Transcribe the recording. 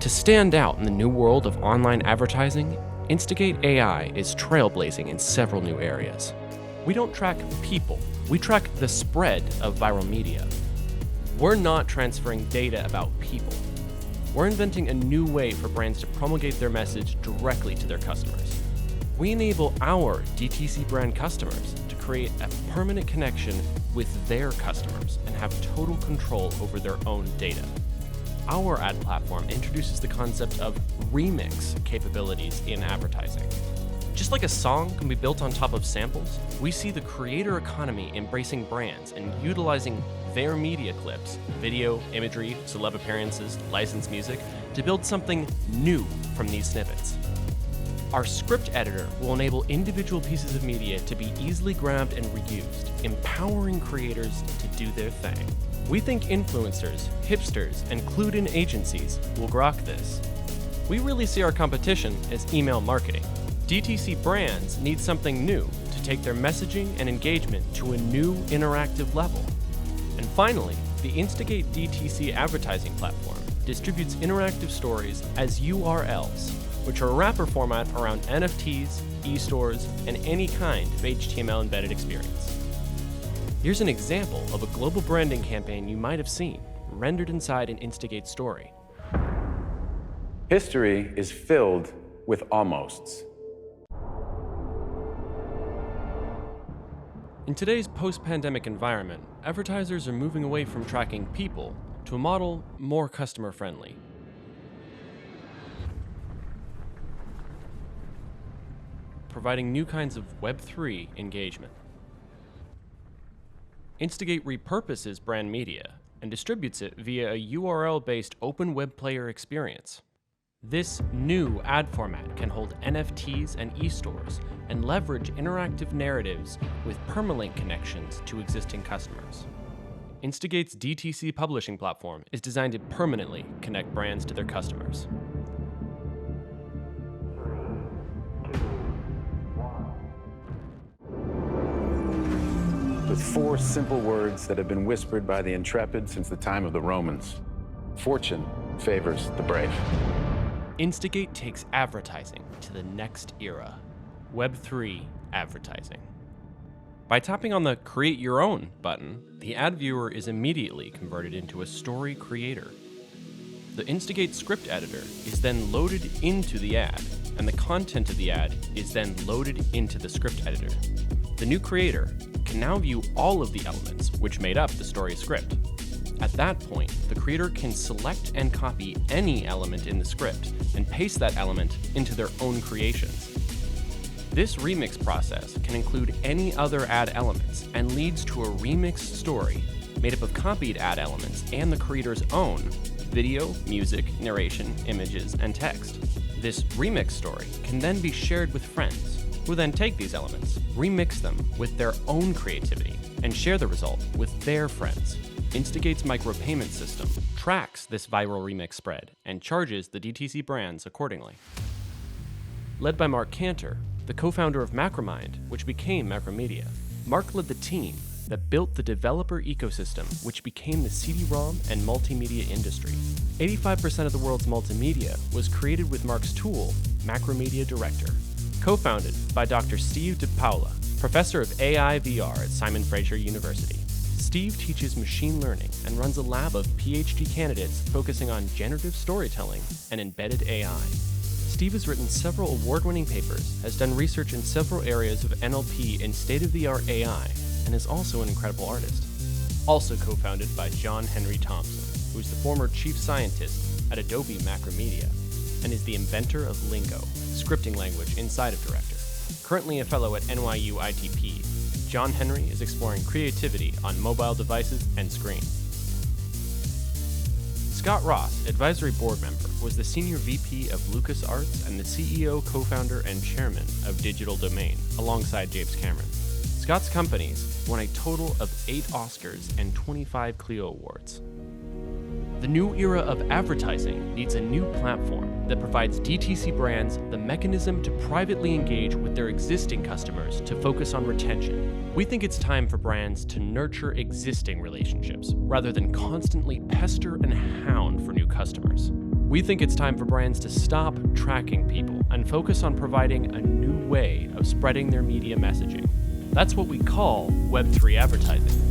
To stand out in the new world of online advertising, Instigate AI is trailblazing in several new areas. We don't track people, we track the spread of viral media. We're not transferring data about people. We're inventing a new way for brands to promulgate their message directly to their customers. We enable our DTC brand customers to create a permanent connection with their customers and have total control over their own data. Our ad platform introduces the concept of remix capabilities in advertising. Just like a song can be built on top of samples, we see the creator economy embracing brands and utilizing their media clips, video, imagery, celeb appearances, licensed music, to build something new from these snippets. Our script editor will enable individual pieces of media to be easily grabbed and reused, empowering creators to do their thing. We think influencers, hipsters, and clued-in agencies will grok this. We really see our competition as email marketing. DTC brands need something new to take their messaging and engagement to a new interactive level. And finally, the Instigate DTC advertising platform distributes interactive stories as URLs, which are a wrapper format around NFTs, e-stores, and any kind of HTML embedded experience. Here's an example of a global branding campaign you might have seen, rendered inside an Instigate story. History is filled with almosts. In today's post-pandemic environment, advertisers are moving away from tracking people to a model more customer-friendly. Providing new kinds of Web3 engagement. Instigate repurposes brand media and distributes it via a URL-based open web player experience. This new ad format can hold NFTs and e-stores and leverage interactive narratives with permalink connections to existing customers. Instigate's DTC publishing platform is designed to permanently connect brands to their customers. With 4 simple words that have been whispered by the intrepid since the time of the Romans. Fortune favors the brave. Instigate takes advertising to the next era, Web3 advertising. By tapping on the Create Your Own button, the ad viewer is immediately converted into a story creator. The Instigate script editor is then loaded into the ad, and the content of the ad is then loaded into the script editor. The new creator can now view all of the elements which made up the story script. At that point, the creator can select and copy any element in the script and paste that element into their own creations. This remix process can include any other ad elements and leads to a remixed story made up of copied ad elements and the creator's own video, music, narration, images, and text. This remix story can then be shared with friends, who then take these elements, remix them with their own creativity, and share the result with their friends. Instigate's micropayment system tracks this viral remix spread and charges the DTC brands accordingly. Led by Mark Cantor, the co-founder of Macromind, which became Macromedia, Mark led the team that built the developer ecosystem which became the CD-ROM and multimedia industry. 85% of the world's multimedia was created with Mark's tool, Macromedia Director. Co-founded by Dr. Steve DePaula, professor of AI VR at Simon Fraser University. Steve teaches machine learning and runs a lab of PhD candidates focusing on generative storytelling and embedded AI. Steve has written several award-winning papers, has done research in several areas of NLP and state-of-the-art AI, and is also an incredible artist. Also co-founded by John Henry Thompson, who is the former chief scientist at Adobe Macromedia, and is the inventor of Lingo, scripting language inside of Director. Currently a fellow at NYU ITP, John Henry is exploring creativity on mobile devices and screen. Scott Ross, advisory board member, was the senior VP of LucasArts and the CEO, co-founder, and chairman of Digital Domain, alongside James Cameron. Scott's companies won a total of 8 Oscars and 25 Clio Awards. The new era of advertising needs a new platform that provides DTC brands the mechanism to privately engage with their existing customers to focus on retention. We think it's time for brands to nurture existing relationships rather than constantly pester and hound for new customers. We think it's time for brands to stop tracking people and focus on providing a new way of spreading their media messaging. That's what we call Web3 advertising.